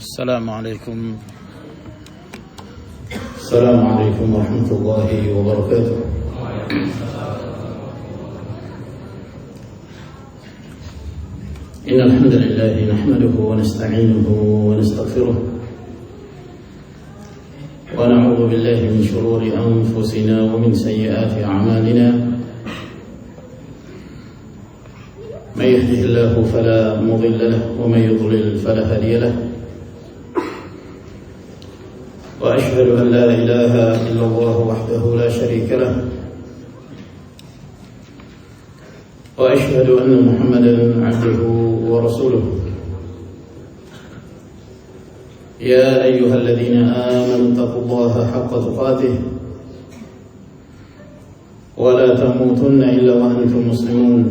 السلام عليكم ورحمة الله وبركاته. إن الحمد لله نحمده ونستعينه ونستغفره ونعوذ بالله من شرور أنفسنا ومن سيئات أعمالنا. من يهده الله فلا مضل له ومن يضلل فلا هادي له. وأشهد أن لا إله إلا الله وحده لا شريك له، وأشهد أن محمدا عبده ورسوله. يا أيها الذين آمنوا اتقوا الله حق تقاته ولا تموتن إلا وأنتم مسلمون.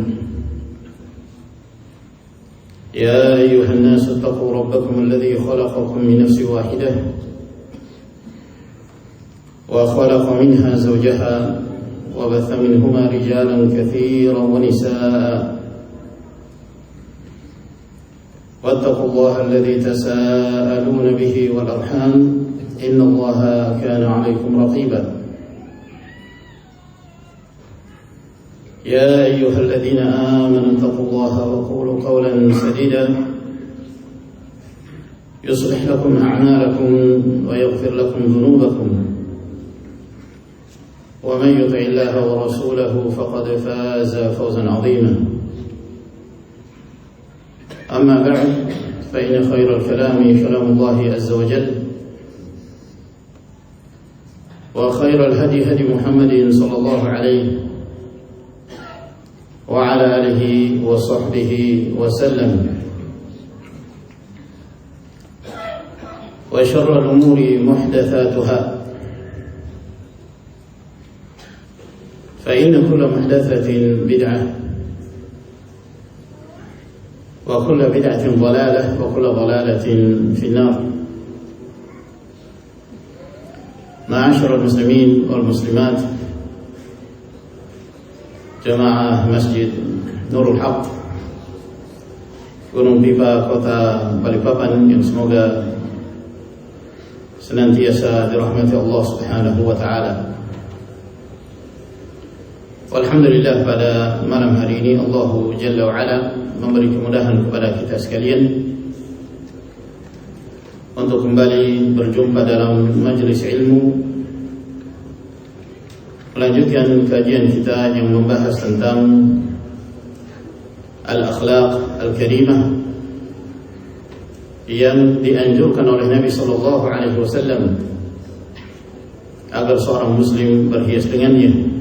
يا أيها الناس اتقوا ربكم الذي خلقكم من نفس واحدة وخلق منها زوجها وبث منهما رجالا كثيرا ونساء. واتقوا الله الذي تساءلون به والأرحام إن الله كان عليكم رقيبا. يا أيها الذين آمنوا اتقوا الله وقولوا قولا سديدا يصلح لكم أعمالكم ويغفر لكم ذنوبكم، ومن يطع الله ورسوله فقد فاز فوزا عظيما. أما بعد، فإن خير الكلام كلام الله عز وجل، وخير الهدي هدي محمد صلى الله عليه وعلى آله وصحبه وسلم. وشر الأمور محدثاتها، فإن كل محدثة بدعة، وكل بدعة ضلالة، وكل ضلالة في النار. معاشر المسلمين والمسلمات، jemaah Masjid Nurul Haq Gunung Pipa, Kota Balikpapan, yang semoga senantiasa dirahmati Allah Subhanahu wa taala. Alhamdulillah, pada malam hari ini Allah Jalla wa Ala memberi kemudahan kepada kita sekalian untuk kembali berjumpa dalam majelis ilmu, melanjutkan kajian kita yang membahas tentang al-akhlaq al-karimah yang dianjurkan oleh Nabi sallallahu alaihi wasallam agar seorang muslim berhias dengannya.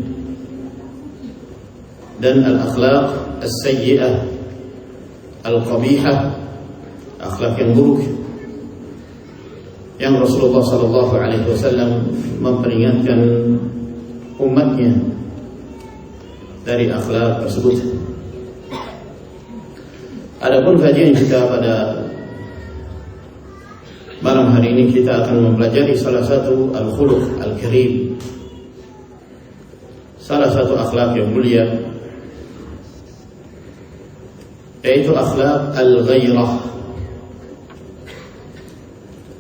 Dan al-akhlaq as-sayyi'ah al-qabihah, akhlak yang buruk, yang Rasulullah sallallahu alaihi wasallam memperingatkan umatnya dari akhlak tersebut. Adapun kajian kita pada malam hari ini, kita akan mempelajari salah satu al-khuluq al-karim, salah satu akhlak yang mulia, yaitu akhlak al-ghairah.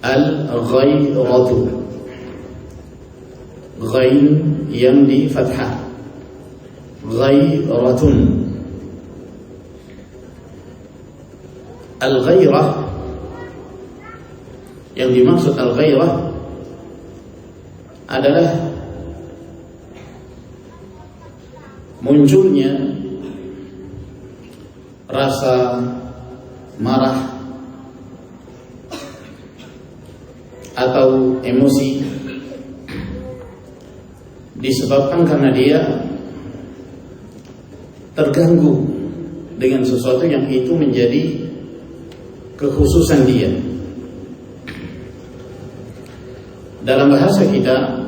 Al-ghairatu, ghain yang di fathah, ghairatun. Al-ghairah, yang dimaksud al-ghairah adalah munculnya rasa marah atau emosi disebabkan karena dia terganggu dengan sesuatu yang itu menjadi kekhususan dia. Dalam bahasa kita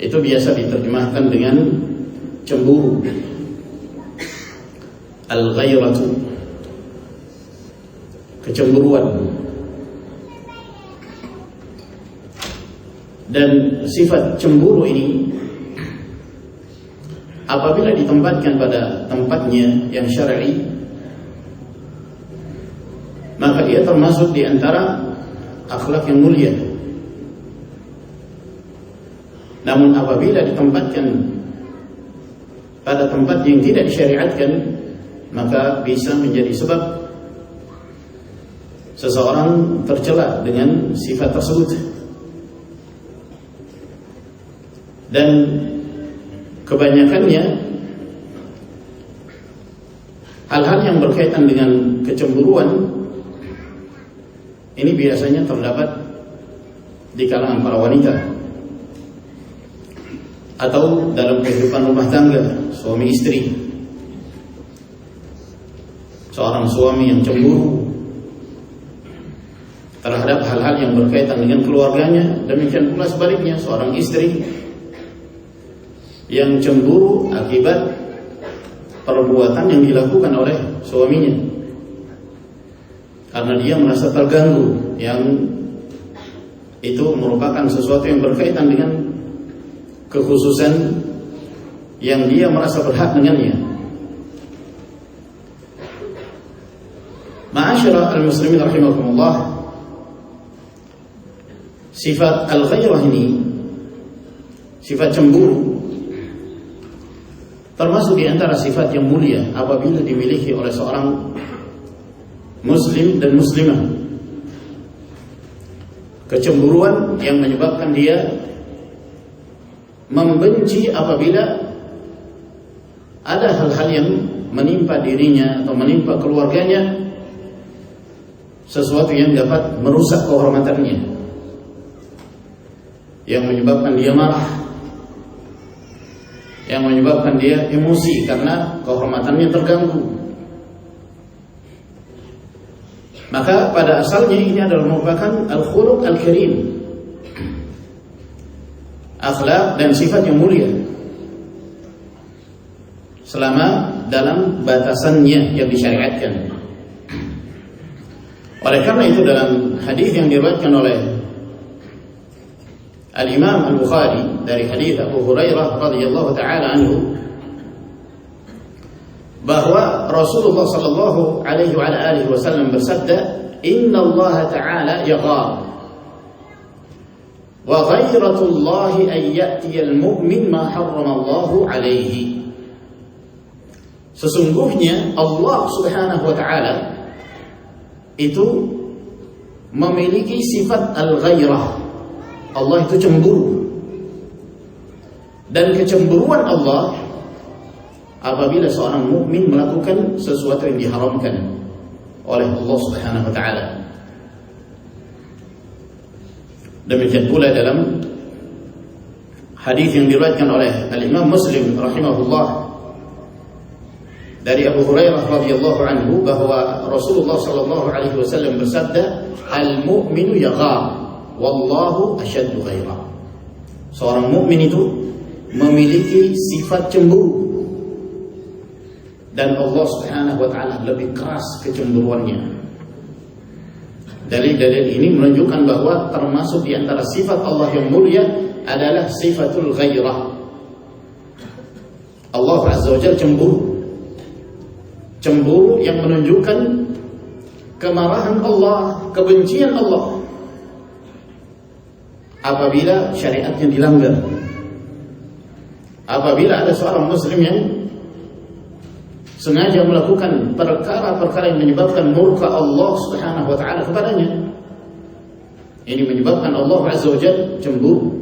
itu biasa diterjemahkan dengan cemburu. Al-ghairatu, kecemburuan. Dan sifat cemburu ini apabila ditempatkan pada tempatnya yang syar'i, maka ia termasuk di antara akhlak yang mulia. Namun apabila ditempatkan pada tempat yang tidak disyariatkan, maka bisa menjadi sebab seseorang tercela dengan sifat tersebut. Dan kebanyakannya hal-hal yang berkaitan dengan kecemburuan ini biasanya terdapat di kalangan para wanita atau dalam kehidupan rumah tangga, suami istri. Seorang suami yang cemburu terhadap hal-hal yang berkaitan dengan keluarganya, demikian pula sebaliknya, seorang istri yang cemburu akibat perbuatan yang dilakukan oleh suaminya karena dia merasa terganggu, yang itu merupakan sesuatu yang berkaitan dengan kekhususan yang dia merasa berhak dengannya. Ma'asyara al-muslimin rahimakumullah, sifat al-ghairah ini, sifat cemburu, termasuk di antara sifat yang mulia apabila dimiliki oleh seorang muslim dan muslimah. Kecemburuan yang menyebabkan dia membenci apabila ada hal-hal yang menimpa dirinya atau menimpa keluarganya, sesuatu yang dapat merusak kehormatannya, yang menyebabkan dia marah, yang menyebabkan dia emosi karena kehormatannya terganggu. Maka pada asalnya ini adalah merupakan al-khuluq al-karim, akhlak dan sifat yang mulia, selama dalam batasannya yang disyariatkan. Oleh karena itu dalam hadis yang diriwayatkan oleh Al-Imam Al-Bukhari dari hadis Abu Hurairah radhiyallahu taala anhu, bahwa Rasulullah sallallahu alaihi wa alihi wasallam bersabda, "Inna Allah ta'ala yaghar wa ghairatullahi an ya'tiyal mu'min ma harrama Allah alaihi." Sesungguhnya Allah Subhanahu wa taala itu memiliki sifat al-ghairah. Allah itu cemburu, dan kecemburuan Allah apabila seorang mukmin melakukan sesuatu yang diharamkan oleh Allah Subhanahu wa taala. Demikian pula dalam hadis yang diriwayatkan oleh Al-Imam Muslim rahimahullah dari Abu Hurairah radhiyallahu anhu, bahwa Rasulullah sallallahu alaihi wasallam bersabda, "Al-mu'minu yaghar wallahu asyaddu ghaira." Seorang mukmin itu memiliki sifat cemburu, dan Allah Subhanahu wa taala lebih keras kecemburuannya. Dalil-dalil ini menunjukkan bahwa termasuk di antara sifat Allah yang mulia adalah sifatul ghairah. Allah Azza wa Jalla cemburu, cemburu yang menunjukkan kemarahan Allah, kebencian Allah apabila syariatnya dilanggar. Apabila ada seorang muslim yang sengaja melakukan perkara-perkara yang menyebabkan murka Allah Subhanahu wa taala kepadanya, ini menyebabkan Allah Azza wa Jalla cemburu.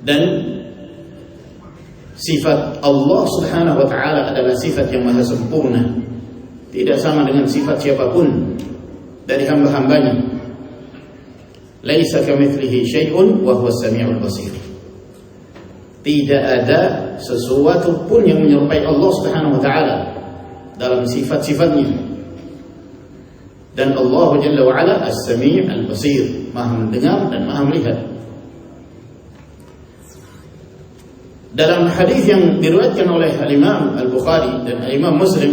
Dan sifat Allah Subhanahu wa taala adalah sifat yang maha sempurna, tidak sama dengan sifat siapapun dari hamba-hambanya. Laisa kamitslihi syai'un wa huwas samiul basir. Tidak ada sesuatu pun yang menyerupai Allah Subhanahu wa taala dalam sifat-sifatnya. Dan Allah Jalla wa Ala As-Sami' Al-Basir, Maha mendengar dan Maha melihat. Dalam hadis yang diriwayatkan oleh Al-Imam Al-Bukhari dan Al-Imam Muslim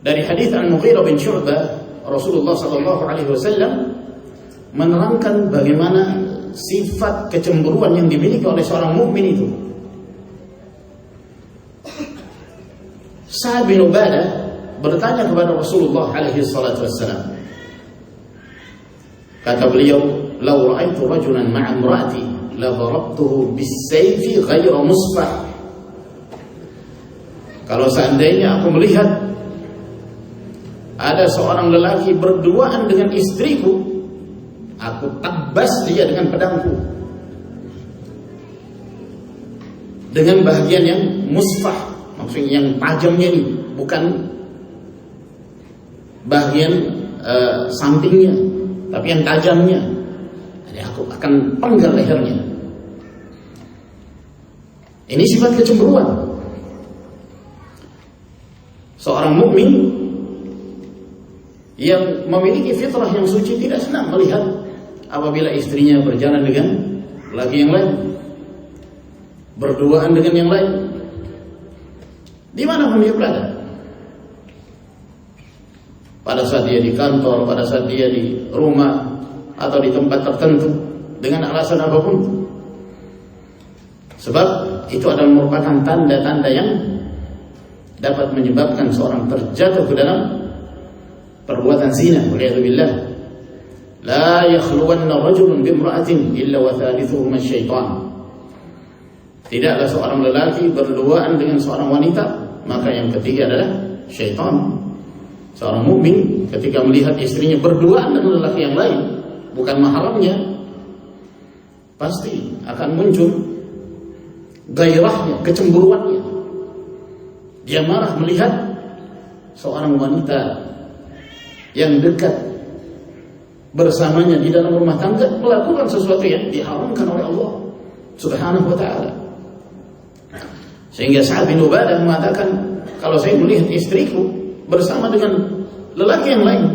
dari hadis Al-Mughirah bin Syu'bah, Rasulullah sallallahu alaihi wasallam menerangkan bagaimana sifat kecemburuan yang dimiliki oleh seorang mukmin itu Sa'ad bin Ubadah bertanya kepada Rasulullah alaihi salatu wassalam. Kata beliau, "Lau ra'aitu rajulan ma'a imra'ati la darabtuhu bis-sayfi ghayra musfah." Kalau seandainya aku melihat ada seorang lelaki berduaan dengan istriku, aku tabas dia dengan pedangku, dengan bahagian yang musfah, maksudnya yang tajamnya ini, bukan bahagian sampingnya, tapi yang tajamnya. Jadi aku akan penggal lehernya. Ini sifat kecemburuan. Seorang mukmin yang memiliki fitrah yang suci tidak senang melihat apabila istrinya berjalan dengan laki yang lain, berduaan dengan yang lain, di mana pun dia berada. Pada saat dia di kantor, pada saat dia di rumah, atau di tempat tertentu, dengan alasan apapun. Sebab itu adalah merupakan tanda-tanda yang dapat menyebabkan seorang terjatuh ke dalam perbuatan zina. Waliyadzubillah. La yakhluwanna rajulun bimra'atin illa wa thalithuhuma syaitan. Tidaklah seorang lelaki berduaan dengan seorang wanita, maka yang ketiga adalah syaitan. Seorang mukmin ketika melihat istrinya berduaan dengan lelaki yang lain, bukan mahramnya, pasti akan muncul gairahnya, kecemburuannya. Dia marah melihat seorang wanita yang dekat bersamanya di dalam rumah tangga melakukan sesuatu yang diharamkan oleh Allah Subhanahu wa ta'ala. Sehingga Sa'ad bin Ubadah mengatakan, kalau saya melihat istriku bersama dengan lelaki yang lain,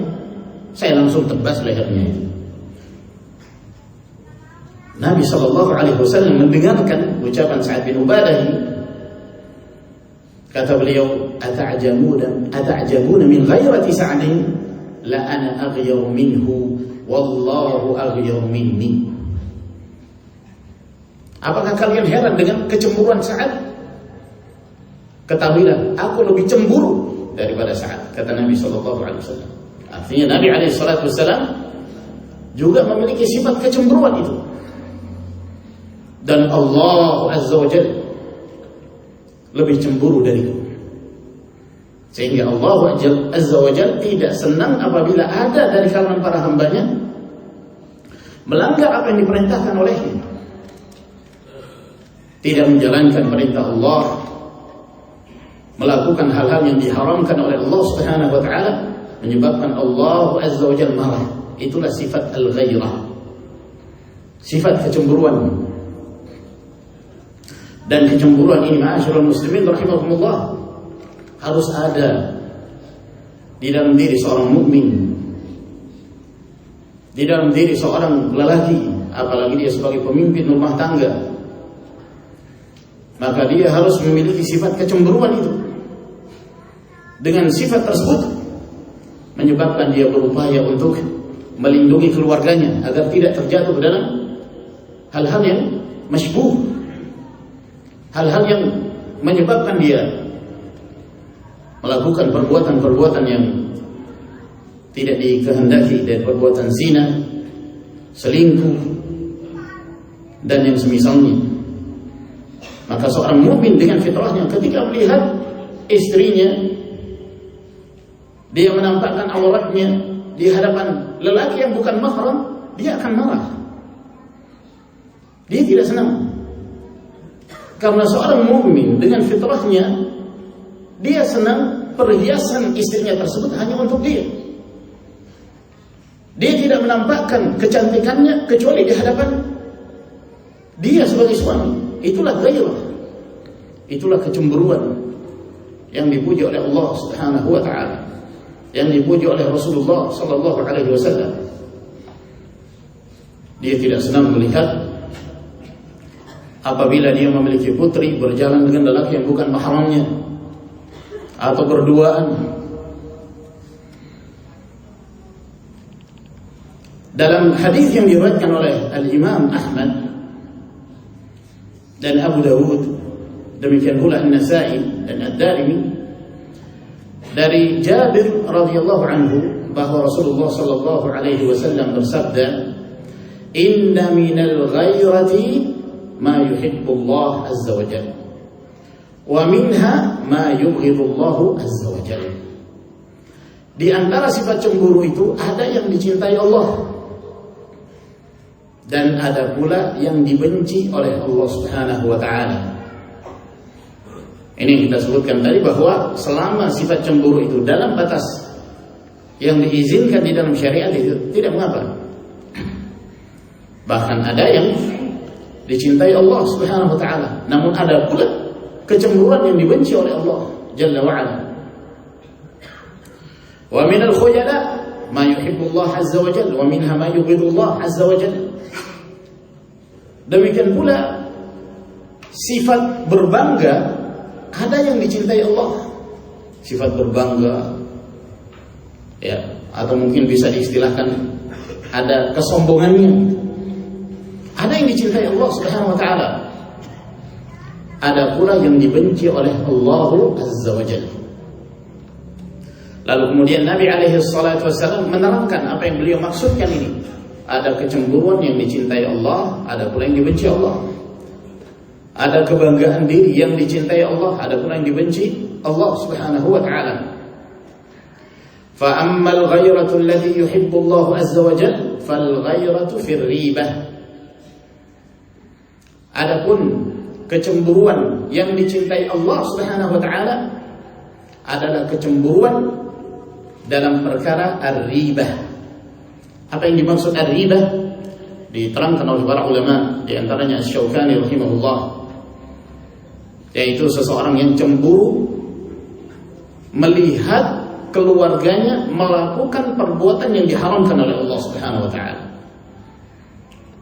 saya langsung tebas lehernya. Nabi SAW mendengarkan ucapan Sa'ad bin Ubadah ini. Kata beliau, ata'jabuna min ghairati Sa'din la ana aghyar minhu wallahu aghyar minni. Apakah kalian heran dengan kecemburuan Sa'ad? Ketahuilah, aku lebih cemburu daripada Sa'ad, kata Nabi SAW. Artinya Nabi SAW juga memiliki sifat kecemburuan itu. Dan Allah Azza wa Jalla lebih cemburu dariku. Sehingga Allah Azza wa Jalla tidak senang apabila ada dari kalangan para hambanya melanggar apa yang diperintahkan olehnya, tidak menjalankan perintah Allah, melakukan hal-hal yang diharamkan oleh Allah Subhanahu wa ta'ala, menyebabkan Allah Azza wa Jalla marah. Itulah sifat al-ghairah, sifat kecemburuan. Dan kecemburuan ini, ma'asyiral muslimin rahimakumullah, harus ada di dalam diri seorang mukmin, di dalam diri seorang lelaki, apalagi dia sebagai pemimpin rumah tangga. Maka dia harus memiliki sifat kecemburuan itu. Dengan sifat tersebut menyebabkan dia berupaya untuk melindungi keluarganya agar tidak terjatuh ke dalam hal-hal yang masybuh, hal-hal yang menyebabkan dia melakukan perbuatan-perbuatan yang tidak dikehendaki, dari perbuatan zina, selingkuh, dan yang semisalnya. Maka seorang mukmin dengan fitrahnya ketika melihat istrinya dia menampakkan auratnya di hadapan lelaki yang bukan mahram, dia akan marah. Dia tidak senang. Karena seorang mukmin dengan fitrahnya, dia senang perhiasan istrinya tersebut hanya untuk dia. Dia tidak menampakkan kecantikannya kecuali di hadapan dia sebagai suami. Itulah gairah, itulah kecemburuan yang dipuji oleh Allah Subhanahu wa ta'ala, yang dipuji oleh Rasulullah sallallahu alaihi wasallam. Dia tidak senang melihat apabila dia memiliki putri berjalan dengan lelaki yang bukan mahramnya atau berduaan. Dalam hadis yang diriwayatkan oleh Al-Imam Ahmad dan Abu Dawud, demikian pula An-Nasa'i dan Ad-Darimi, Dari Jabir radhiyallahu anhu bahwa Rasulullah sallallahu alaihi wasallam bersabda, "Inna minal ghairati ma yuhibbu Allah azza wa jalla, wa minha ma yubghidu Allah azza wa jalla." Di antara sifat cemburu itu ada yang dicintai Allah dan ada pula yang dibenci oleh Allah Subhanahu wa taala. Ini yang kita sebutkan tadi bahwa selama sifat cemburu itu dalam batas yang diizinkan di dalam syariat itu tidak mengapa. Bahkan ada yang dicintai Allah Subhanahu wa taala, namun ada pula kecemburuan yang dibenci oleh Allah Jalla wa ala. Wa minal khuyala ma yuhibbu Allah azza wa jalla wa minha ma yubghidu Allah azza wa jalla. Demikian pula sifat berbangga, ada yang dicintai Allah, sifat berbangga, ya, atau mungkin bisa diistilahkan ada kesombongannya. Ada yang dicintai Allah Subhanahu wa taala. Ada pula yang dibenci oleh Allah Azza wa Jalla. Lalu kemudian Nabi alaihi salatu wasallam menerangkan apa yang beliau maksudkan ini. Ada kecemburuan yang dicintai Allah, ada pula yang dibenci Allah. Ada kebanggaan diri yang dicintai Allah, ada pula yang dibenci Allah Subhanahu wa taala. Fa ammal ghairatu allati yuhibbu Allah azza wa jalla fal ghairatu fir ribah. Adapun kecemburuan yang dicintai Allah Subhanahu wa taala adalah kecemburuan dalam perkara ar-ribah. Apa yang dimaksud ar-ribah? Diterangkan oleh para ulama, di antaranya Asy-Syaukani rahimahullah, yaitu seseorang yang cemburu melihat keluarganya melakukan perbuatan yang diharamkan oleh Allah Subhanahu wa taala.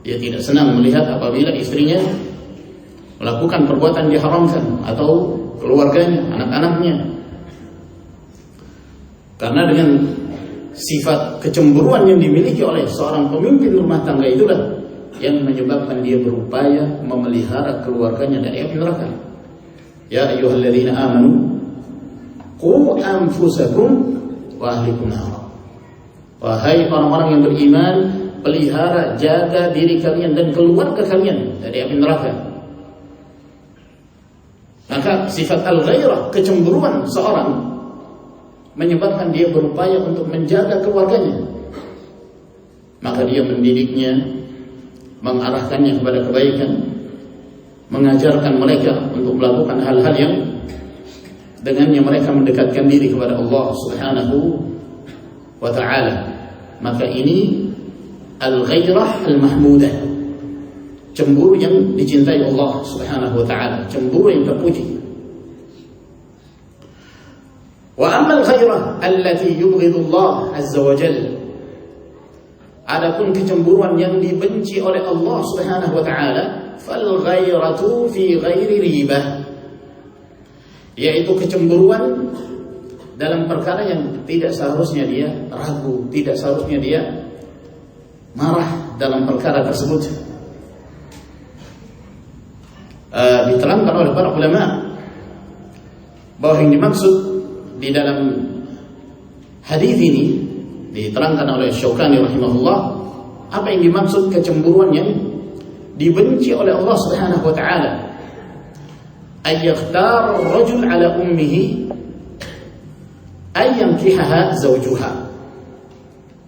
Dia tidak senang melihat apabila istrinya melakukan perbuatan yang diharamkan atau keluarganya, anak-anaknya. Karena dengan sifat kecemburuan yang dimiliki oleh seorang pemimpin rumah tangga itulah yang menyebabkan dia berupaya memelihara keluarganya dari api neraka. Ya ayyuhalladzina amanu qu anfusakum wa ahlikum nar. Wahai orang-orang yang beriman, pelihara, jaga diri kalian dan keluarga kalian dari api neraka. Maka sifat al-ghairah, kecemburuan seorang, menyebabkan dia berupaya untuk menjaga keluarganya. Maka dia mendidiknya, mengarahkannya kepada kebaikan, mengajarkan mereka untuk melakukan hal-hal yang dengannya mereka mendekatkan diri kepada Allah Subhanahu wa ta'ala. Maka ini al-ghairah al-mahmudah, cemburu yang dicintai Allah Subhanahu wa ta'ala, cemburu yang terpuji. Wa amma al-ghairah allati yubghidu Allah azza wa jalla, adapun kecemburuan yang dibenci oleh Allah Subhanahu wa ta'ala, fal ghairatu fi ghairi ribah, yaitu kecemburuan dalam perkara yang tidak seharusnya dia ragu, tidak seharusnya dia marah dalam perkara tersebut. Diterangkan oleh para ulama bahwa yang dimaksud di dalam hadis ini, diterangkan oleh Syaukani rahimahullah, apa yang dimaksud kecemburuan yang dibenci oleh Allah Subhanahu wa taala, ay yakhtar rajul ala ummihi ay yankihaha zawjuha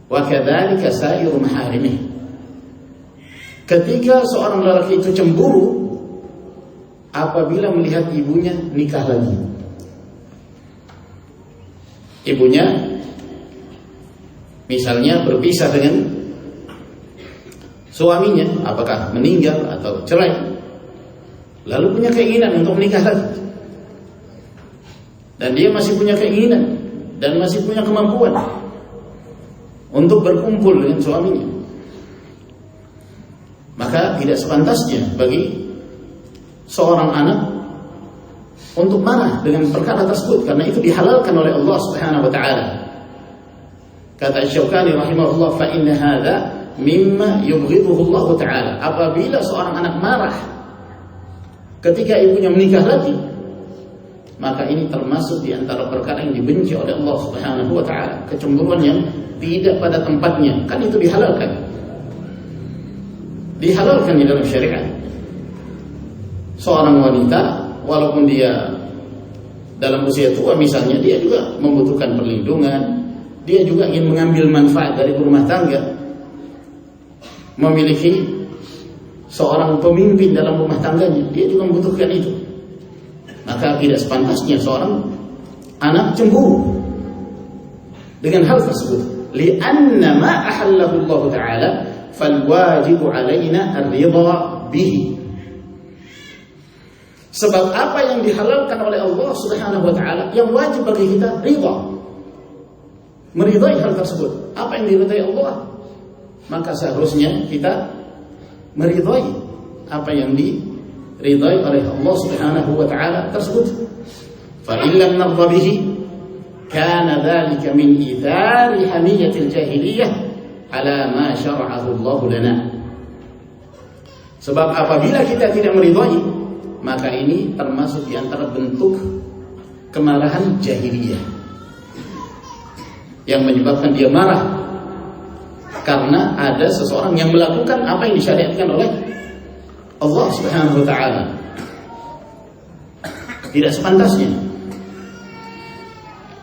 wa kadzalika sairu maharimihi. Ketika seorang lelaki itu cemburu apabila melihat ibunya nikah lagi. Ibunya misalnya berpisah dengan suaminya, apakah meninggal atau cerai, lalu punya keinginan untuk menikah lagi, dan dia masih punya keinginan dan masih punya kemampuan untuk berkumpul dengan suaminya, maka tidak sepantasnya bagi seorang anak untuk marah dengan perkara tersebut, karena itu dihalalkan oleh Allah Subhanahu wa taala. Kata Syaukani rahimahullah, fa inna hadza mimma yubghiduhu Allah taala. Apabila seorang anak marah ketika ibunya menikah lagi, maka ini termasuk di antara perkara yang dibenci oleh Allah Subhanahu wa taala. Kecemburuan yang tidak pada tempatnya, kan itu dihalalkan. Dihalalkan di dalam syariat. Seorang wanita walaupun dia dalam usia tua misalnya, dia juga membutuhkan perlindungan, dia juga ingin mengambil manfaat dari rumah tangga, memiliki seorang pemimpin dalam rumah tangganya, dia juga membutuhkan itu. Maka tidak sepantasnya seorang anak cemburu dengan hal tersebut. Li'anna ma ahallahu Allah Ta'ala fal wajibu alaina ar-ridha bihi. Sebab apa yang dihalalkan oleh Allah Subhanahu wa taala, yang wajib bagi kita ridha. Meridai hal tersebut. Apa yang diridai Allah, maka seharusnya kita meridai apa yang diridai oleh Allah Subhanahu wa taala tersebut. Fa in lam narda bihi kana dzalika min ithari hamiyatil jahiliyah ala ma syara'ahu Allah lana. Sebab apabila kita tidak meridai, maka ini termasuk di antara bentuk kemarahan jahiliyah yang menyebabkan dia marah karena ada seseorang yang melakukan apa yang disyariatkan oleh Allah Subhanahu wa taala. Tidak sepantasnya.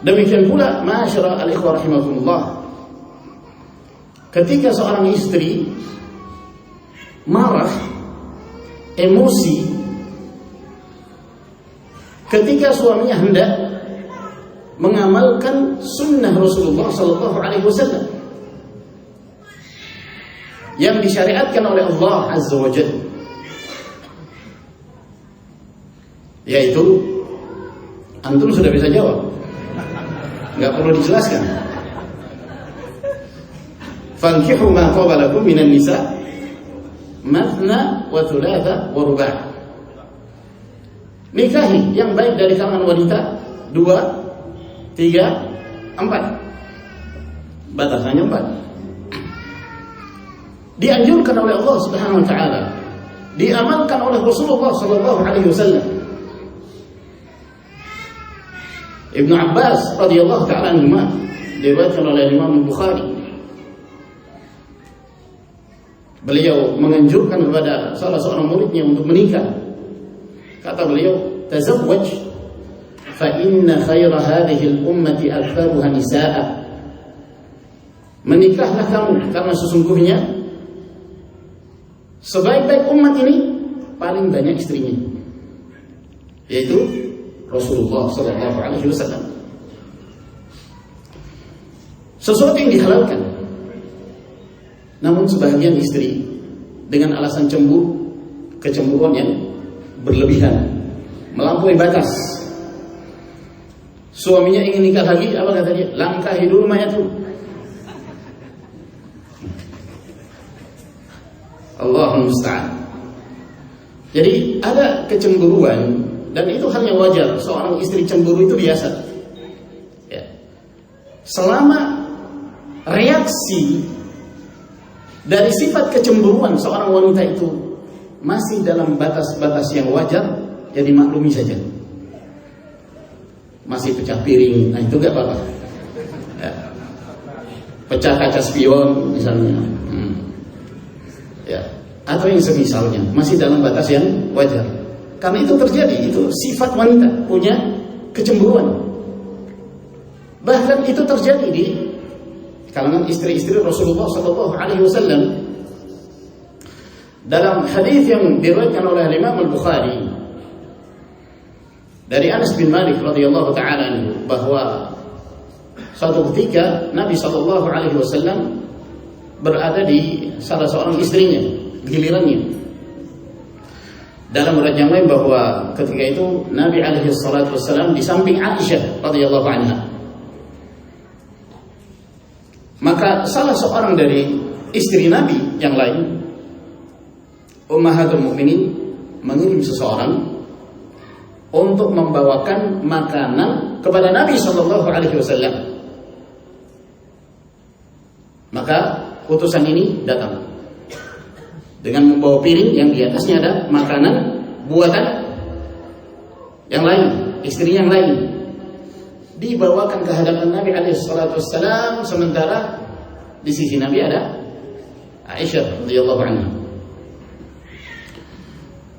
Demikian pula ma'asyara al-ikhwah rahimakumullah, ketika seorang istri marah, emosi ketika suaminya hendak mengamalkan sunnah Rasulullah Sallallahu Alaihi Wasallam yang disyariatkan oleh Allah Azza wa Jalla, yaitu antum sudah bisa jawab, nggak perlu dijelaskan. Fankihu ma taba lakum minan nisa mathna wa thulatha wa ruba'. Nikahi yang baik dari kalangan wanita 2, 3, 4. Batasannya 4. Dianjurkan oleh Allah Subhanahu wa taala, diamalkan oleh Rasulullah sallallahu alaihi wasallam. Ibnu Abbas radhiyallahu taala anhu diriwayatkan oleh Imam Bukhari, beliau menganjurkan kepada salah seorang muridnya untuk menikah. Kata beliau, tazawwaj fa inna khaira hadhihi al-ummati aktharuha nisaa. Menikahlah kamu karena sesungguhnya sebaik-baik umat ini paling banyak istrinya, yaitu Rasulullah sallallahu alaihi wasallam. Sesuatu yang dihalalkan, namun sebagian istri dengan alasan cemburu, kecemburuan yang berlebihan, melampaui batas. Suaminya ingin nikah lagi, apa kata dia? Langkahi dulu mayat itu. Allahumma musta'an. Jadi ada kecemburuan, dan itu hal yang wajar. Seorang istri cemburu itu biasa, ya. Selama reaksi dari sifat kecemburuan seorang wanita itu masih dalam batas-batas yang wajar, ya dimaklumi saja. Masih pecah piring, nah itu gak apa-apa, ya. Pecah kaca spion misalnya, ya, atau yang semisalnya, masih dalam batas yang wajar. Karena itu terjadi, itu sifat wanita, punya kecemburuan. Bahkan itu terjadi di kalangan istri-istri Rasulullah Sallallahu Alaihi Wasallam. Dalam hadis yang diriwayatkan oleh Imam Al-Bukhari dari Anas bin Malik radhiyallahu taala anhu, bahwa suatu ketika Nabi Sallallahu Alaihi Wasallam berada di salah seorang istrinya, gilirannya. Dalam riwayat yang lain bahwa ketika itu Nabi alaihi salatu wasallam di samping Aisyah radhiyallahu anha. Maka salah seorang dari istri Nabi yang lain, Ummahatul Mukminin, mengirim seseorang untuk membawakan makanan kepada Nabi sallallahu alaihi wasallam. Maka utusan ini datang dengan membawa piring yang di atasnya ada makanan buatan yang lain. istri yang lain, dibawakan ke hadapan Nabi alaihissalam, sementara di sisi Nabi ada Aisyah radhiyallahu anha.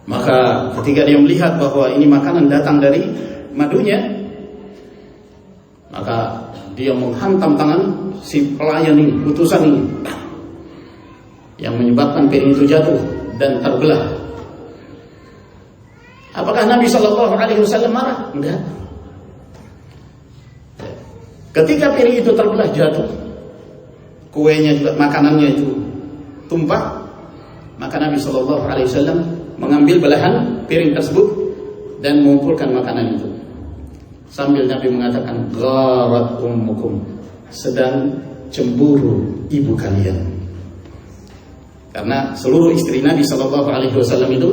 Maka ketika dia melihat bahwa ini makanan datang dari madunya, maka dia menghantam tangan si pelayan ini, utusan ini, yang menyebabkan piring itu jatuh dan terbelah. Apakah Nabi SAW marah? Enggak. Ketika piring itu terbelah jatuh, kuenya juga, makanannya itu tumpah, maka Nabi SAW mengambil belahan piring tersebut dan mengumpulkan makanan itu, sambil Nabi mengatakan, gharat ummukum, sedang cemburu ibu kalian. Karena seluruh istri Nabi SAW itu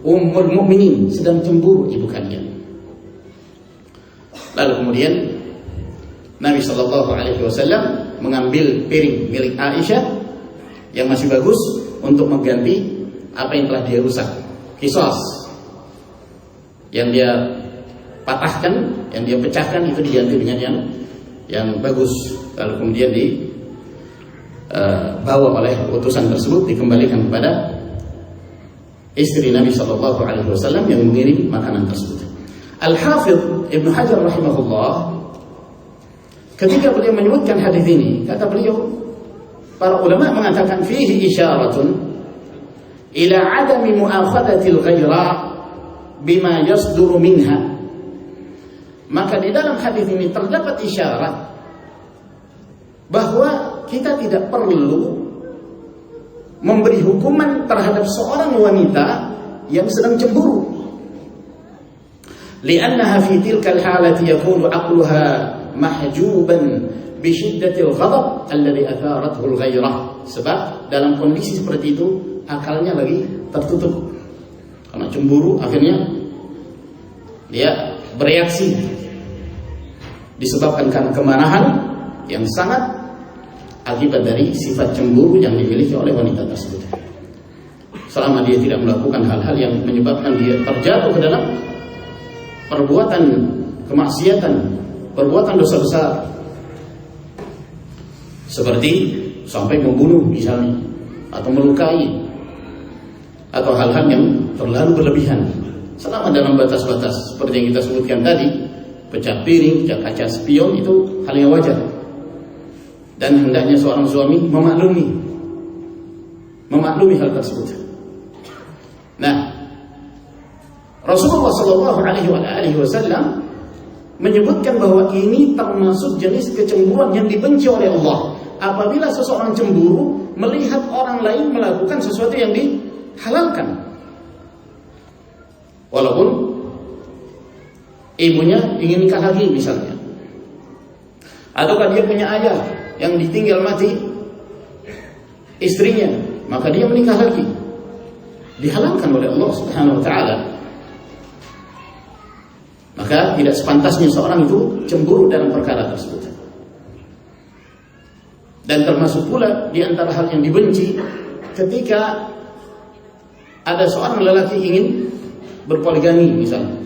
ummul mukminin, sedang cemburu ibu kalian. Lalu kemudian Nabi SAW mengambil piring milik Aisyah yang masih bagus untuk mengganti apa yang telah dia rusak, qisas, yang dia patahkan, yang dia pecahkan, itu diganti dengan yang bagus. Lalu kemudian dibawa oleh utusan tersebut, dikembalikan kepada istri Nabi SAW yang mengirim makanan tersebut. Al-Hafidh Ibnu Hajar rahimahullah, ketika beliau menyebutkan hadis ini, kata beliau, para ulama mengatakan fihi isyaratun ila adami mu'akhadatil ghaira bima yasduru minha. Maka di dalam hadis ini terdapat isyarat bahwa kita tidak perlu memberi hukuman terhadap seorang wanita yang sedang cemburu. Li'annaha fi tilkal halati yakunu aqluha mahjuban bi syiddatil ghadab alladhi atharathu al-ghairah. Sebab dalam kondisi seperti itu akalnya lagi tertutup karena cemburu, akhirnya dia bereaksi disebabkan karena kemarahan yang sangat akibat dari sifat cemburu yang dimiliki oleh wanita tersebut. Selama dia tidak melakukan hal-hal yang menyebabkan dia terjatuh ke dalam perbuatan kemaksiatan, perbuatan dosa besar, seperti sampai membunuh misalnya, atau melukai, atau hal-hal yang terlalu berlebihan, selama dalam batas-batas seperti yang kita sebutkan tadi, pecah piring, pecah kaca spion, itu hal yang wajar. Dan hendaknya seorang suami memaklumi hal tersebut. Nah, Rasulullah SAW menyebutkan bahwa ini termasuk jenis kecemburuan yang dibenci oleh Allah. Apabila seseorang cemburu melihat orang lain melakukan sesuatu yang dihalalkan, walaupun ibunya ingin nikah lagi misalnya, ataukah dia punya ayah yang ditinggal mati istrinya, maka dia menikah lagi, dihalalkan oleh Allah Subhanahu wa taala. Maka tidak sepantasnya seorang itu cemburu dalam perkara tersebut. Dan termasuk pula di antara hal yang dibenci ketika ada seorang lelaki ingin berpoligami misalnya,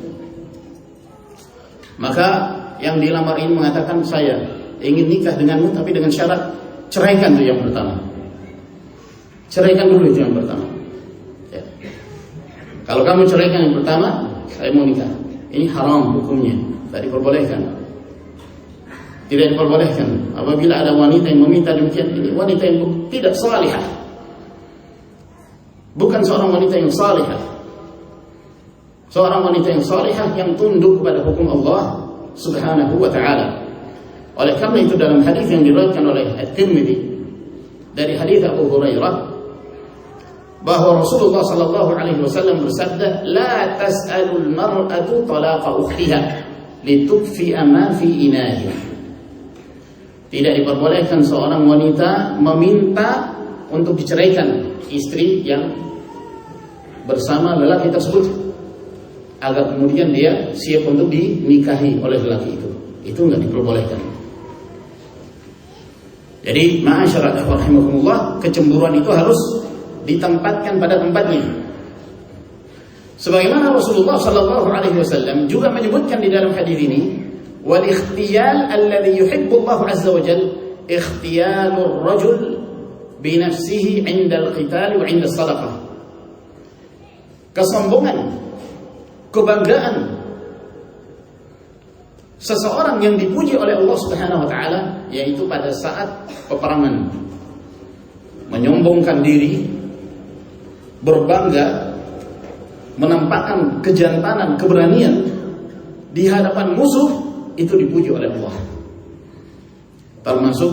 maka yang dilamar ini mengatakan, saya ingin nikah denganmu tapi dengan syarat ceraikan itu yang pertama. Ceraikan dulu itu yang pertama. Ya. Kalau kamu ceraikan yang pertama, saya mau nikah. Ini haram hukumnya, tidak diperbolehkan. Tidak diperbolehkan. Apabila ada wanita yang meminta demikian, ini wanita yang tidak salihah, bukan seorang wanita yang salihah. Seorang wanita yang salihah yang tunduk kepada hukum Allah Subhanahu wa taala. Oleh karena itu dalam hadis yang diriwayatkan oleh At-Tirmidzi dari hadis Abu Hurairah, bahwa Rasulullah sallallahu alaihi wasallam bersabda, la tas'alul mar'atu talaqa ukhtiha litukfi'a ma fi inahiha. Tidak diperbolehkan seorang wanita meminta untuk diceraikan istri yang bersama lelaki tersebut, agar kemudian dia siap untuk dinikahi oleh lelaki itu. Itu enggak diperbolehkan. Jadi ma'asyiral ikhwan rahimakumullah, kecemburuan itu harus ditempatkan pada tempatnya. Sebagaimana Rasulullah sallallahu alaihi wasallam juga menyebutkan di dalam hadis ini, wal ikhtiyal alladhi yuhibbu Allah azza wa jalla ikhtiyalur rajul bi nafsihi 'inda al-qital wa 'inda as-sadaqah. Kesombongan, kebanggaan seseorang yang dipuji oleh Allah Subhanahu wa taala yaitu pada saat peperangan, menyombongkan diri, berbangga, menampakkan kejantanan, keberanian di hadapan musuh, itu dipuji oleh Allah. Termasuk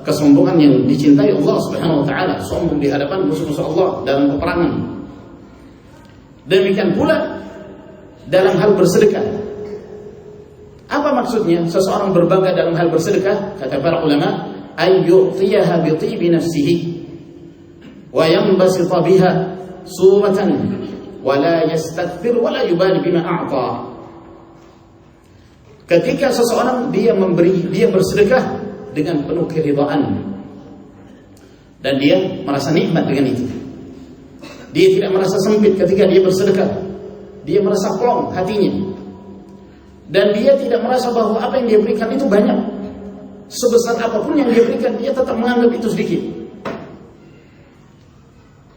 kesombongan yang dicintai Allah Subhanahu wa taala, sombong di hadapan musuh-musuh Allah dalam peperangan. Demikian pula dalam hal bersedekah. Apa maksudnya seseorang berbangga dalam hal bersedekah? Kata para ulama, ayyu'tiyaha bi tibi nafsihi wa yanbasita biha suratan wa la yastakbir wa la yubali bima a'ta. Ketika seseorang dia memberi, dia bersedekah dengan penuh keridhaan dan dia merasa nikmat dengan itu. Dia tidak merasa sempit ketika dia bersedekah. Dia merasa plong hatinya. Dan dia tidak merasa bahwa apa yang dia berikan itu banyak. Sebesar apapun yang dia berikan, dia tetap menganggap itu sedikit.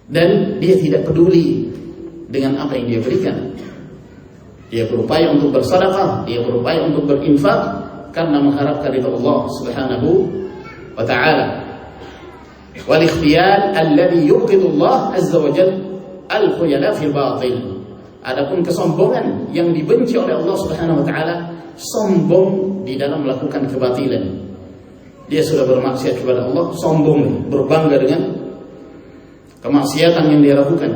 Dan dia tidak peduli dengan apa yang dia berikan. Dia berupaya untuk bersedekah, dia berupaya untuk berinfak karena mengharapkan ridha Allah Subhanahu wa taala. Wal ikhtiyal alladhi yubghidu Allah azza wa jalla al-khuyala fil batil. Adapun kesombongan yang dibenci oleh Allah Subhanahu wa taala, sombong di dalam melakukan kebatilan. Dia sudah bermaksiat kepada Allah, sombong, berbangga dengan kemaksiatan yang dia lakukan.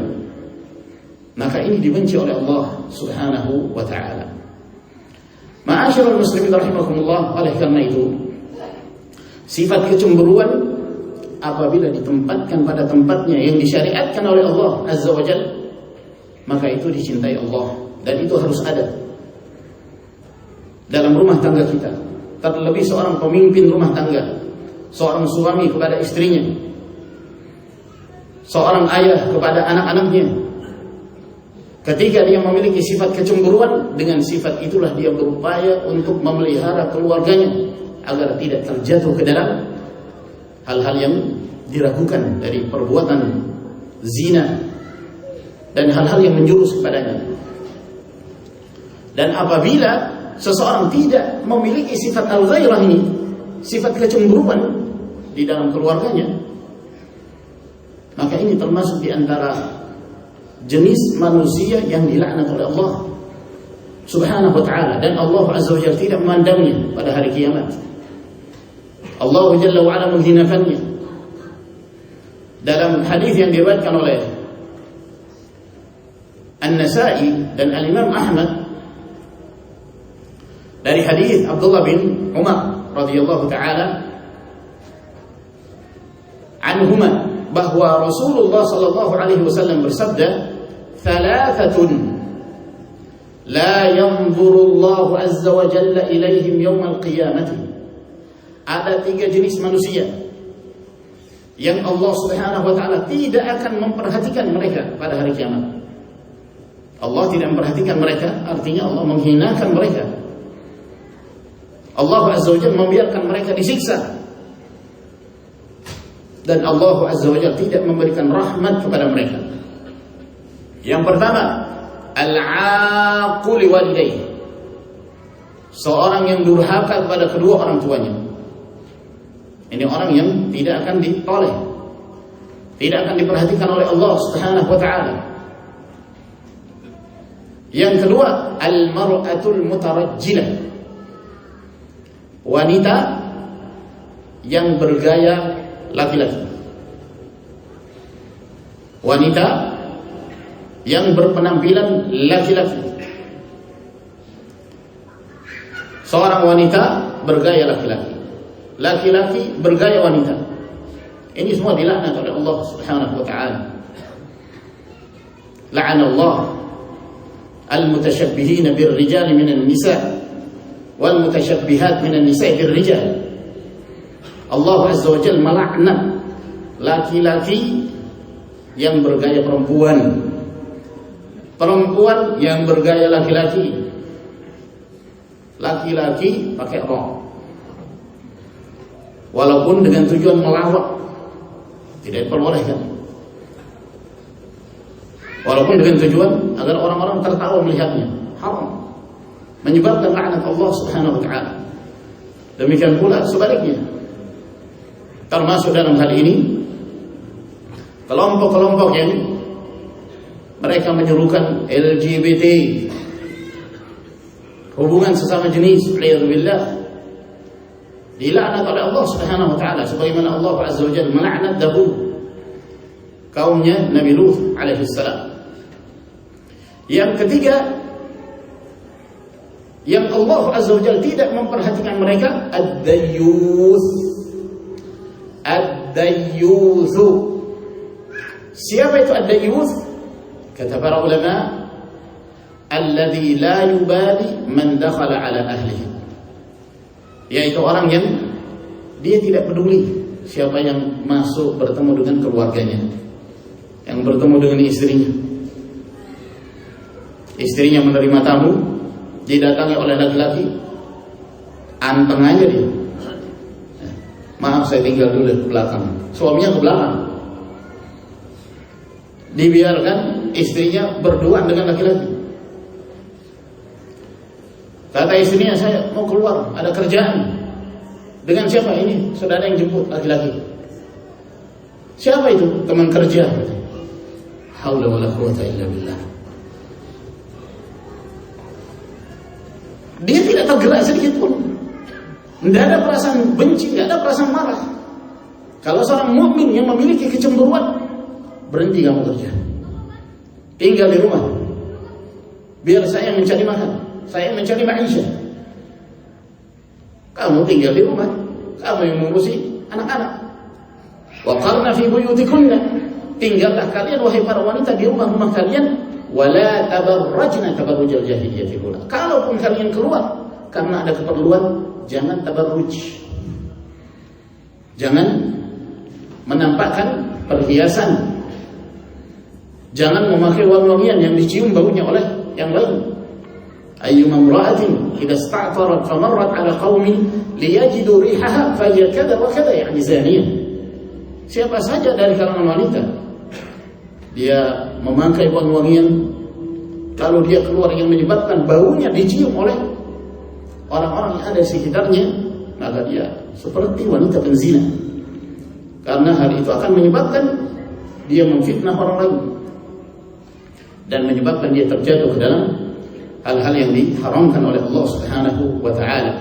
Maka ini dibenci oleh Allah Subhanahu wa taala. Ma'asyiral muslimin rahimakumullah, oleh karena itu sifat kecemburuan apabila ditempatkan pada tempatnya yang disyariatkan oleh Allah Azza wa Jalla, maka itu dicintai Allah dan itu harus ada dalam rumah tangga kita. Terlebih seorang pemimpin rumah tangga, seorang suami kepada istrinya, seorang ayah kepada anak-anaknya. Ketika dia memiliki sifat kecemburuan, dengan sifat itulah dia berupaya untuk memelihara keluarganya agar tidak terjatuh ke dalam hal-hal yang diragukan dari perbuatan zina dan hal-hal yang menjurus kepadanya. Dan apabila seseorang tidak memiliki sifat al-ghairah ini, sifat kecemburuan di dalam keluarganya, maka ini termasuk di antara jenis manusia yang dilaknat oleh Allah Subhanahu wa ta'ala, dan Allah Azza wa Jalla tidak memandangnya pada hari kiamat. Allah Jalla wa ala menghinakannya. Dalam hadis yang diriwayatkan oleh An-Nasa'i dan Al-Imam Ahmad dari hadis Abdullah bin Umar radhiyallahu ta'ala anhuma, bahwa Rasulullah sallallahu alaihi wasallam bersabda, "Thalathatun la yanzuru Allah azza wa jalla ilaihim yawmal qiyamati." Ada 3 jenis manusia yang Allah Subhanahu wa taala tidak akan memperhatikan mereka pada hari kiamat. Allah tidak memperhatikan mereka, artinya Allah menghinakan mereka. Allah Azza wa Jalla membiarkan mereka disiksa. Dan Allah Azza wa Jalla tidak memberikan rahmat kepada mereka. Yang pertama, al-aqul walidayhi, seorang yang durhaka kepada kedua orang tuanya. Ini orang yang tidak akan ditoleh, tidak akan diperhatikan oleh Allah Subhanahu wa ta'ala. Yang kedua, al-mar'atul mutarajjilah, wanita yang bergaya laki-laki, wanita yang berpenampilan laki-laki. Seorang wanita bergaya laki-laki, laki-laki bergaya wanita. Ini semua dilaknat oleh Allah Subhanahu wa ta'ala. La'anallah al-mutasyabbihina bir-rijali minan nisa' wal mutashabbihat minan nisa'i bir-rijal. Allah Azza wa Jalla melaknat laki-laki yang bergaya perempuan perempuan yang bergaya laki-laki, laki-laki pakai rok, walaupun dengan tujuan melawak, tidak diperbolehkan. Walaupun dengan tujuan agar orang-orang tertawa melihatnya, haram, menyebabkan laknat Allah Subhanahu wa taala. Demikian pula sebaliknya. Termasuk dalam hal ini kelompok-kelompok yang mereka menyerukan LGBT, hubungan sesama jenis, waliyadzubillah, dilaknat oleh Allah Subhanahu wa taala, sebagaimana Allah Azza wa Jalla melaknat dahulu kaumnya Nabi Lut alaihi salam. Yang ketiga, yang Allah Azza wa Jalla tidak memperhatikan mereka, ad-dayyuth. Ad-dayyuth. Siapa itu ad-dayyuth? Kata para ulama, alladzi la yubali man dakhala ala ahlihi, yaitu orang yang dia tidak peduli siapa yang masuk bertemu dengan keluarganya, yang bertemu dengan istrinya. Istrinya menerima tamu, didatangi oleh laki-laki, anteng aja dia. Maaf, saya tinggal dulu ke belakang. Suaminya ke belakang. Dibiarkan istrinya berduaan dengan laki-laki. Kata istrinya, saya mau keluar, ada kerjaan. Dengan siapa ini? Saudara yang jemput, laki-laki. Siapa itu? Teman kerja. Haula wala quwwata illa billah. Dia tidak tergerak sedikit pun. Tidak ada perasaan benci, tidak ada perasaan marah. Kalau seorang mukmin yang memiliki kecemburuan, berhenti kamu kerja, tinggal di rumah, biar saya mencari makan, saya mencari maisha. Kamu tinggal di rumah, kamu yang mengurusi anak-anak. Wa qarna fi buyutikunna, tinggallah kalian wahai para wanita di rumah-rumah kalian, wala tabarrajna tabarrujal jahiliyatil ula. Kalaupun kalian keluar karena ada keperluan, jangan tabarruj, jangan menampakkan perhiasan, jangan memakai wangi-wangian yang dicium baunya oleh yang lain. Ayyuma imra'atin idza ista'tarat famarrat 'ala qaumin liyajidu rihaha fahiya kadza wa kadza, yani zaniyah. Siapa saja dari kalangan wanita dia memakai wangi-wangian, lalu dia keluar yang menyebabkan baunya dicium oleh orang-orang yang ada di sekitarnya, maka dia seperti wanita penzina. Karena hal itu akan menyebabkan dia memfitnah orang lain dan menyebabkan dia terjatuh ke dalam hal-hal yang diharamkan oleh Allah Subhanahu wa taala.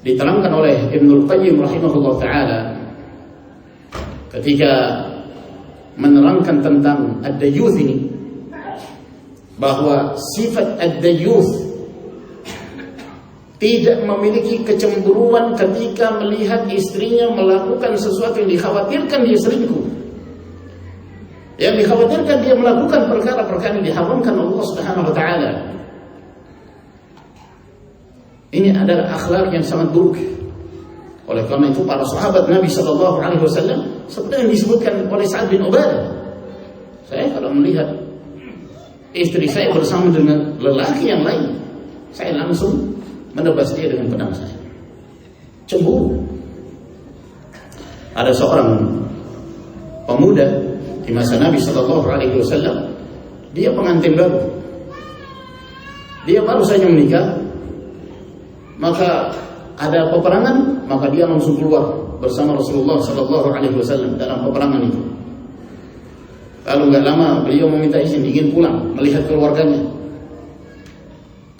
Diterangkan oleh Ibnul Qayyim rahimahullah taala ketika menerangkan tentang ad-dayyuth ini, bahwa sifat ad-dayyuth tidak memiliki kecemburuan ketika melihat istrinya melakukan sesuatu yang dikhawatirkan dia selingkuh, yang dikhawatirkan dia melakukan perkara-perkara yang diharamkan Allah Subhanahu wa taala. Ini adalah akhlak yang sangat buruk. Oleh karena itu para sahabat Nabi sallallahu alaihi wasallam, seperti yang disebutkan oleh Sa'ad bin Ubadah, saya kalau melihat istri saya bersama dengan lelaki yang lain, saya langsung menebas dia dengan pedang saya. Cemburu. Ada seorang pemuda di masa Nabi sallallahu alaihi wasallam, dia pengantin baru. Dia baru saja menikah, maka ada peperangan, maka dia langsung keluar bersama Rasulullah sallallahu alaihi wasallam dalam peperangan itu. Lalu nggak lama beliau meminta izin ingin pulang melihat keluarganya.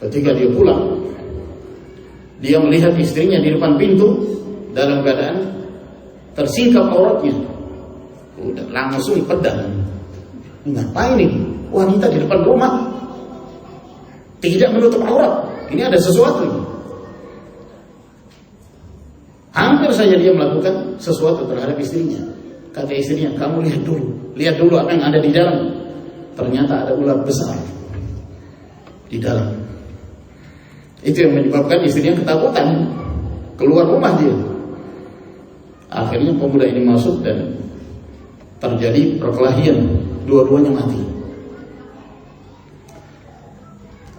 Ketika dia pulang, dia melihat istrinya di depan pintu dalam keadaan tersingkap auratnya. Udah langsung pedang. Ngapain ini? Wanita di depan rumah tidak menutup aurat. Ini ada sesuatu. Hampir saja dia melakukan sesuatu terhadap istrinya. Kata istrinya, kamu lihat dulu apa yang ada di dalam. Ternyata ada ular besar di dalam. Itu yang menyebabkan istrinya ketakutan, keluar rumah dia. Akhirnya pemuda ini masuk dan terjadi perkelahian, dua-duanya mati.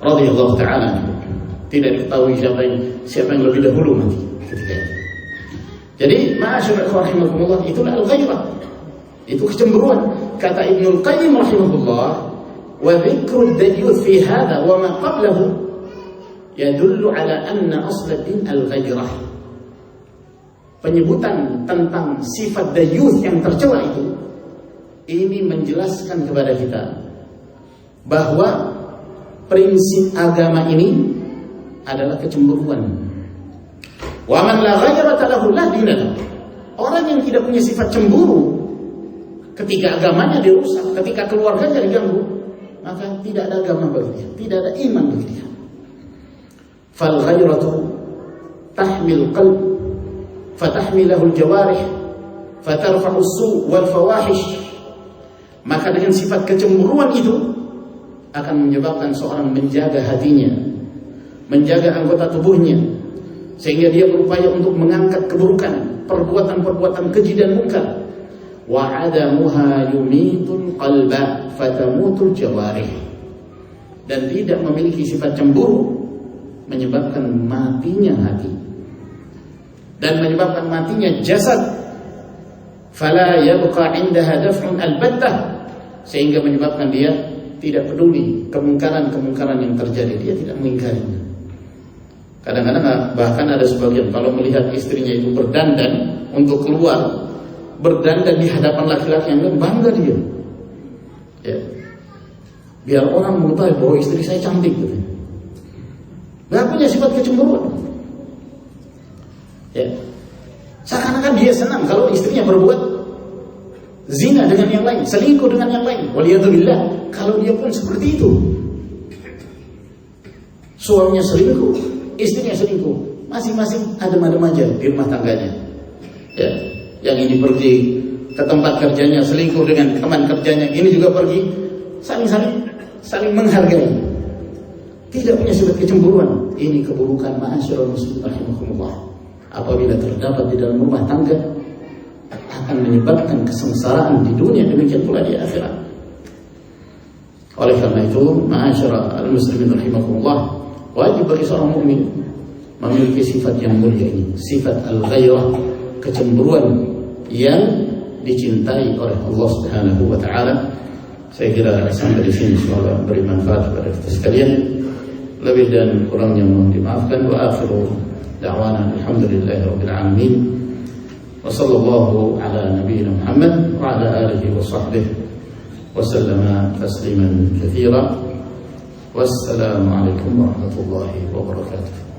radhiyallahu ta'ala. Tidak diketahui siapa yang lebih dahulu mati ketika itu. Jadi ma'asyiral rahimakumullah, itulah al-ghairah. Itu kecemburuan. Kata Ibnul Qayyim rahimahullah, wa dzikru ad-dayyuth fi hadha wa ma qablahu yadullu ala anna asl ad-din al-ghairah. Penyebutan tentang sifat dayyuth yang tercela itu, ini menjelaskan kepada kita bahwa prinsip agama ini adalah kecemburuan. Wa man la ghayrata lahu la dina. Orang yang tidak punya sifat cemburu ketika agamanya dirusak, ketika keluarganya diganggu, maka tidak ada agama bagi dia, tidak ada iman bagi dia. Fal ghayratu tahmil qalb fatahmilahu al-jawarih fatarfa'u as-su' wal fawahish. Maka dengan sifat kecemburuan itu akan menyebabkan seorang menjaga hatinya, menjaga anggota tubuhnya, sehingga dia berupaya untuk mengangkat keburukan, perbuatan-perbuatan keji dan munkar. Wa adamuha yumitul qalba fatamutul jawarih. Dan tidak memiliki sifat cemburu menyebabkan matinya hati dan menyebabkan matinya jasad. Fala yabqa 'indaha daf'un albattah, sehingga menyebabkan dia tidak peduli kemungkaran-kemungkaran yang terjadi, dia tidak mengingkarinya. Kadang-kadang bahkan ada sebagian kalau melihat istrinya itu berdandan untuk keluar, berdandan di hadapan laki-laki yang lain, bangga dia. Ya. Biar orang mengetahui bahwa istri saya cantik gitu. Gak punya sifat kecemburuan. Ya. Seakan-akan dia senang kalau istrinya berbuat zina dengan yang lain, selingkuh dengan yang lain. Waliyadzubillah, kalau dia pun seperti itu. Suaminya selingkuh, istrinya selingkuh, masing-masing adem-adem aja di rumah tangganya. Ya. Yang ini pergi ke tempat kerjanya, selingkuh dengan teman kerjanya, ini juga pergi, saling menghargai. Tidak punya sifat kecemburuan. Ini keburukan ma'asyiral muslimin rahimakumullah. Apabila terdapat di dalam rumah tangga, akan menyebabkan kesengsaraan di dunia, demikian pula di akhirat. Oleh karena itu, ma'asyiral muslimin rahimakumullah, wajib bagi seorang mukmin memiliki sifat yang mulia ini, sifat al-ghairah, kecemburuan yang dicintai oleh Allah Subhanahu wa taala. Saya kira sampai di sini semoga beri manfaat kepada kita sekalian. Lebih dan kurangnya mohon dimaafkan. Wa akhiru da'wana alhamdulillahirabbil alamin. Wa sallallahu ala nabiyyina Muhammad wa ala alihi wa sahbihi wa sallama tasliman katsira. Wassalamu alaikum warahmatullahi wabarakatuh.